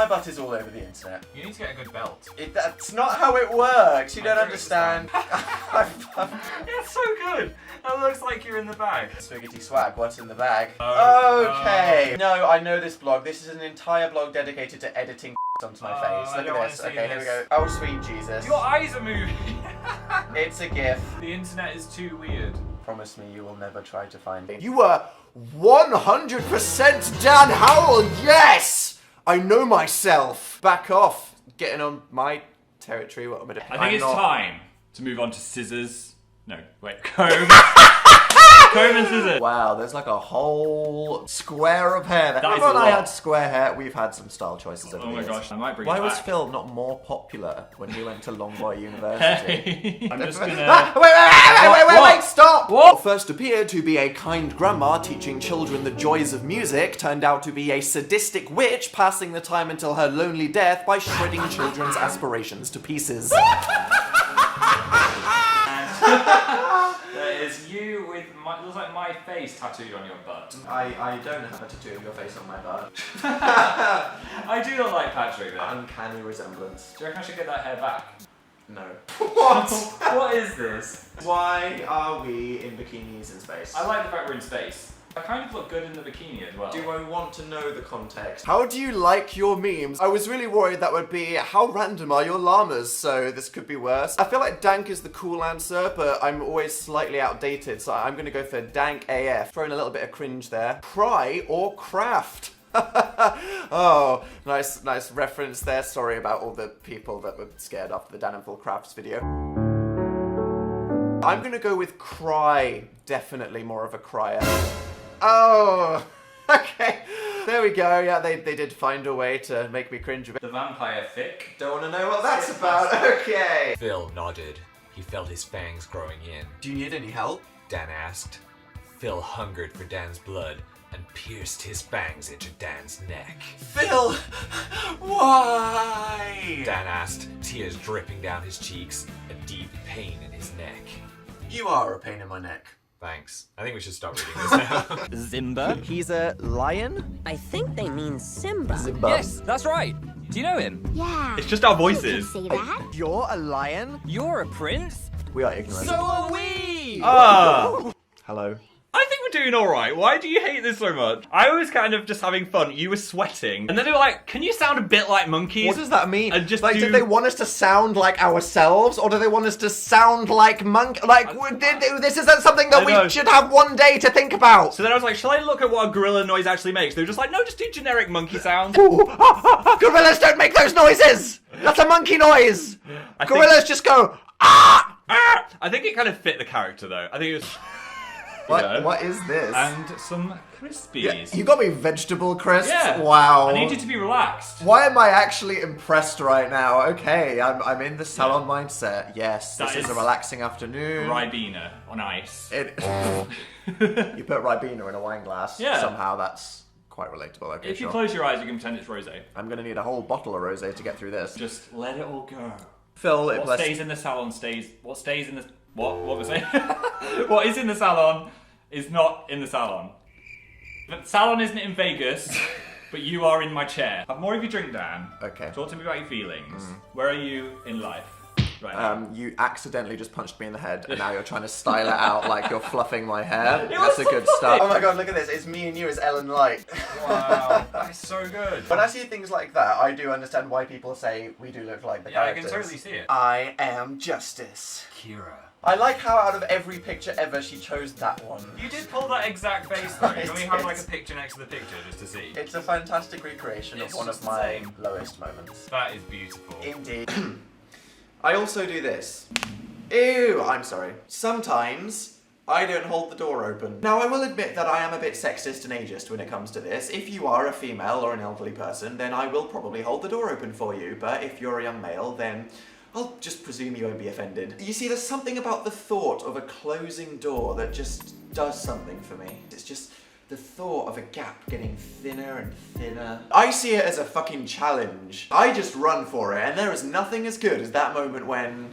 My butt is all over the internet. You need to get a good belt. That's not how it works. You don't understand. It's so good. That looks like you're in the bag. Spaghetti swag, what's in the bag? Oh, okay. No, I know this blog. This is an entire blog dedicated to editing onto my face. Look at this. Okay, here we go. Oh, sweet Jesus. Your eyes are moving. It's a GIF. The internet is too weird. Promise me you will never try to find it. You were 100% Dan Howell, yes! I know myself. Back off. Getting on my territory, what am I doing? I think it's time to move on to scissors. No, wait, comb. Comb and scissors. Wow, there's like a whole square of hair there. That is Everyone a I lot. had square hair. We've had some style choices over Oh the my years. gosh, I might bring Why it was back. Phil not more popular when he went to Longboy University? Hey, I'm just gonna... Wait, stop! What? What first appeared to be a kind grandma teaching children the joys of music turned out to be a sadistic witch passing the time until her lonely death by shredding children's aspirations to pieces. There is you with my, looks like my face tattooed on your butt. I don't have a tattoo of your face on my butt. I do not like Patrick there. Uncanny resemblance. Do you reckon I should get that hair back? No. What? What is this? Why are we in bikinis in space? I like the fact we're in space. I kind of look good in the bikini as well. Do I want to know the context? How do you like your memes? I was really worried that would be, how random are your llamas? So this could be worse. I feel like dank is the cool answer, but I'm always slightly outdated, so I'm gonna go for dank AF. Throwing a little bit of cringe there. Cry or craft? Oh, nice reference there. Sorry about all the people that were scared after the Dan and Phil Crafts video. I'm gonna go with cry. Definitely more of a crier. Oh, okay. There we go. Yeah, they did find a way to make me cringe a bit. The vampire thick. Don't want to know what that's about. Okay. Phil nodded. He felt his fangs growing in. Do you need any help? Dan asked. Phil hungered for Dan's blood and pierced his fangs into Dan's neck. Phil, why? Dan asked, tears dripping down his cheeks, a deep pain in his neck. You are a pain in my neck. Thanks. I think we should stop reading this now. Zimba? He's a lion? I think they mean Simba. Yes, that's right. Do you know him? Yeah. It's just our You voices. could say that. You're a lion? You're a prince? We are ignorant. So are we! Ah! Hello. I think we're doing alright. Why do you hate this so much? I was kind of just having fun. You were sweating. And then they were like, can you sound a bit like monkeys? What does that mean? And just like, do... did they want us to sound like ourselves, or do they want us to sound like this isn't something that I know. we should have one day to think about. So then I was like, shall I look at what a gorilla noise actually makes? They were just like, no, just do generic monkey sounds. Gorillas don't make those noises. That's a monkey noise. I think- Gorillas just go ah. Ah! I think it kind of fit the character though. I think it was... What is this? And some Crispies. You got me vegetable crisps. Yeah. Wow. I need you to be relaxed. Why am I actually impressed right now? Okay, I'm in the salon mindset. Yes, That this is is a relaxing afternoon. Ribena on ice. You put Ribena in a wine glass. Yeah. Somehow that's quite relatable. Okay, If you sure. close your eyes, you can pretend it's rosé. I'm gonna need a whole bottle of rosé to get through this. Just let it all go. Phil, What stays in the salon stays. What stays in the... What was it? What is in the salon is not in the salon. The salon isn't in Vegas, but you are in my chair. Have more of your drink, Dan. Okay. Talk to me about your feelings. Where are you in life right now? You accidentally just punched me in the head, and now you're trying to style it out like you're fluffing my hair. That's a was good fluffy. start. Oh my god, look at this. It's me and you as Ellen Light. Wow, that's so good. When I see things like that, I do understand why people say we do look like the Yeah, I characters. can totally see it. I am Justice. Kira. I like how out of every picture ever she chose that one. You did pull that exact face though. I You only have did. like a picture next to the picture just to see. It's a fantastic recreation It's of one of just my insane. lowest moments. That is beautiful. Indeed. I also do this. Ew, I'm sorry. Sometimes I don't hold the door open. Now I will admit that I am a bit sexist and ageist when it comes to this. If you are a female or an elderly person, then I will probably hold the door open for you. But if you're a young male, then I'll just presume you won't be offended. You see, there's something about the thought of a closing door that just does something for me. It's just the thought of a gap getting thinner and thinner. I see it as a fucking challenge. I just run for it, and there is nothing as good as that moment when...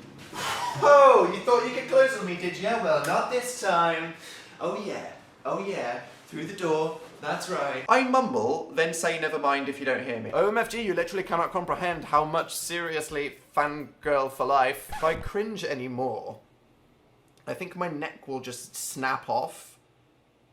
Oh, you thought you could close on me, did you? Well, not this time. Oh yeah, through the door, That's right. I mumble, then say never mind if you don't hear me. OMFG, you literally cannot comprehend how much seriously fangirl for life. If I cringe anymore, I think my neck will just snap off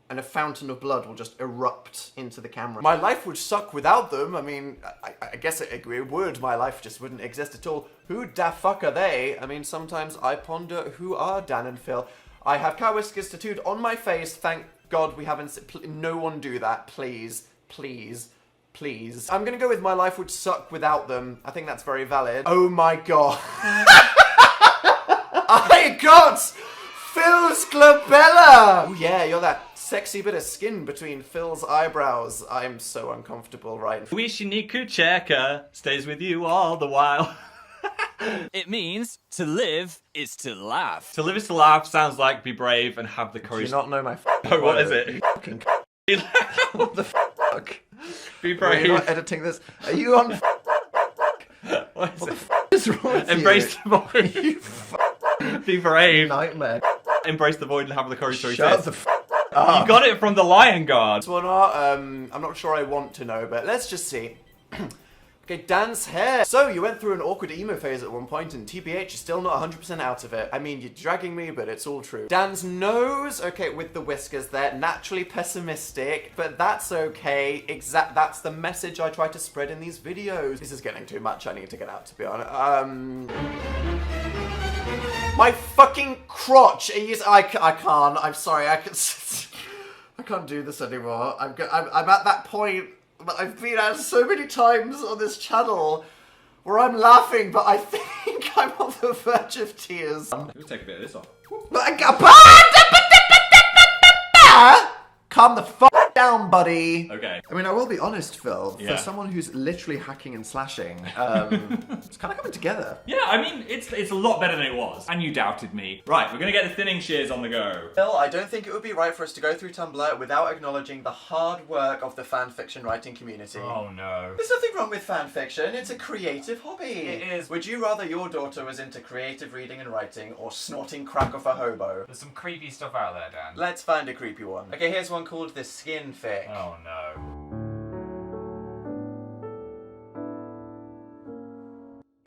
and a fountain of blood will just erupt into the camera. My life would suck without them. I mean, I guess it would. My life just wouldn't exist at all. Who da fuck are they? I mean, sometimes I ponder who are Dan and Phil. I have cow whiskers tattooed on my face. Thank God we haven't... No one do that, please. Please. Please. I'm gonna go with my life would suck without them. I think that's very valid. Oh my God. I got Phil's glabella! Oh yeah, you're that sexy bit of skin between Phil's eyebrows. I'm so uncomfortable right now. Wishiniku Cheka stays with you all the while. It means to live is to laugh. To live is to laugh sounds like be brave and have the Do courage. you not know my Oh, what is it? fucking what the fuck? Be Are brave. you not editing this? Are you on What is it? What is wrong with Embrace the void. you? Be brave. Nightmare. Embrace the void and have the courage to Shut exist. the up. You got it from the Lion Guard. This one I'm not sure I want to know, but let's just see. Okay, Dan's hair. So, you went through an awkward emo phase at one point, and TBH, you're still not 100% out of it. I mean, you're dragging me, but it's all true. Dan's nose, okay, with the whiskers there, naturally pessimistic, but that's okay. That's the message I try to spread in these videos. This is getting too much, I need to get out, to be honest. My fucking crotch! I can't, I'm sorry, I can't do this anymore. I'm at that point that I've been at so many times on this channel where I'm laughing, but I think I'm on the verge of tears. We'll take a bit of this off. Calm the fuck down, buddy. Okay. I mean, I will be honest, Phil. Yeah. For someone who's literally hacking and slashing, it's kind of coming together. Yeah, I mean, it's a lot better than it was. And you doubted me. Right, we're gonna get the thinning shears on the go. Phil, I don't think it would be right for us to go through Tumblr without acknowledging the hard work of the fanfiction writing community. Oh no. There's nothing wrong with fanfiction, it's a creative hobby. It is. Would you rather your daughter was into creative reading and writing or snorting crack off a hobo? There's some creepy stuff out there, Dan. Let's find a creepy one. Okay, here's one called The Skin Fic. Oh no.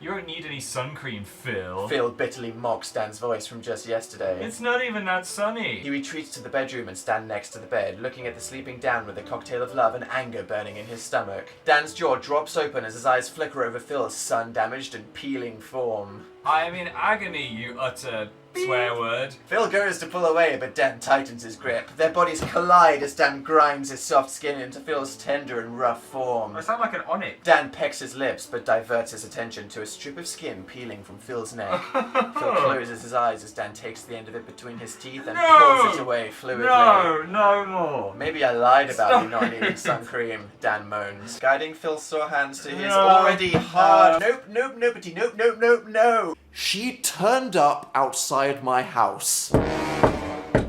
You don't need any sun cream, Phil. Phil bitterly mocks Dan's voice from just yesterday. It's not even that sunny. He retreats to the bedroom and stands next to the bed, looking at the sleeping Dan with a cocktail of love and anger burning in his stomach. Dan's jaw drops open as his eyes flicker over Phil's sun-damaged and peeling form. I am in agony, you utter swear word. Phil goes to pull away, but Dan tightens his grip. Their bodies collide as Dan grinds his soft skin into Phil's tender and rough form. I sound like an onyx. Dan pecks his lips, but diverts his attention to a strip of skin peeling from Phil's neck. Phil closes his eyes as Dan takes the end of it between his teeth and pulls it away fluidly. No more. Maybe I lied about you not needing sun cream, Dan moans, guiding Phil's sore hands to his already hard... Nope. She turned up outside my house. Hello?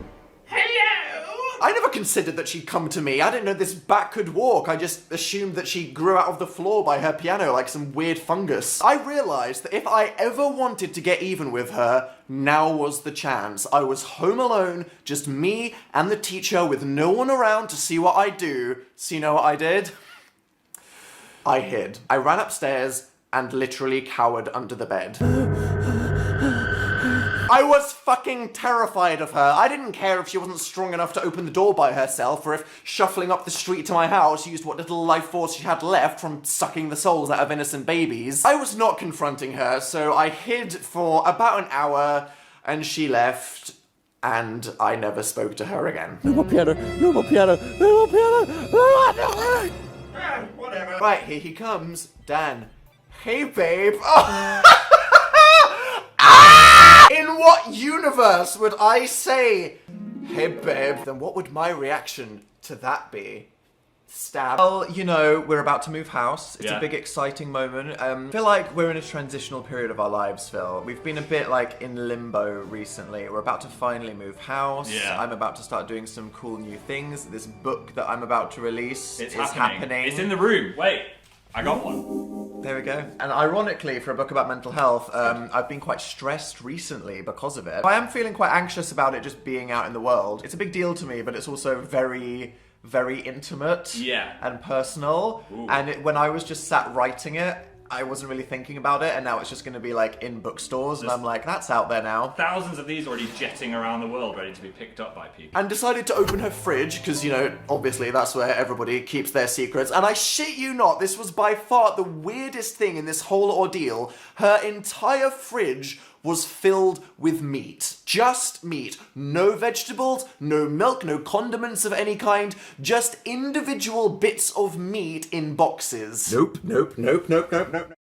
I never considered that she'd come to me. I didn't know this bat could walk. I just assumed that she grew out of the floor by her piano like some weird fungus. I realised that if I ever wanted to get even with her, now was the chance. I was home alone, just me and the teacher with no one around to see what I'd do. So you know what I did? I hid. I ran upstairs and literally cowered under the bed. I was fucking terrified of her. I didn't care if she wasn't strong enough to open the door by herself, or if shuffling up the street to my house used what little life force she had left from sucking the souls out of innocent babies. I was not confronting her, so I hid for about an hour, and she left, and I never spoke to her again. No more piano, no more piano, no more piano, whatever. Right, here he comes. Dan. Hey, babe. Oh. In what universe would I say, hey, babe? Then what would my reaction to that be? Stab. Well, you know, we're about to move house. It's a big, exciting moment. I feel like we're in a transitional period of our lives, Phil. We've been a bit, like, in limbo recently. We're about to finally move house. Yeah. I'm about to start doing some cool new things. This book that I'm about to release is happening. happening. It's in the room. Wait, I got one. There we go. And ironically, for a book about mental health, I've been quite stressed recently because of it. I am feeling quite anxious about it just being out in the world. It's a big deal to me, but it's also very, very intimate Yeah. and personal. Ooh. And when I was just sat writing it, I wasn't really thinking about it, and now it's just going to be like in bookstores, and I'm like, that's out there now. Thousands of these already jetting around the world ready to be picked up by people. And decided to open her fridge, because, you know, obviously that's where everybody keeps their secrets. And I shit you not, this was by far the weirdest thing in this whole ordeal. Her entire fridge was filled with meat. Just meat. No vegetables, no milk, no condiments of any kind, just individual bits of meat in boxes. Nope, nope, nope, nope, nope, nope.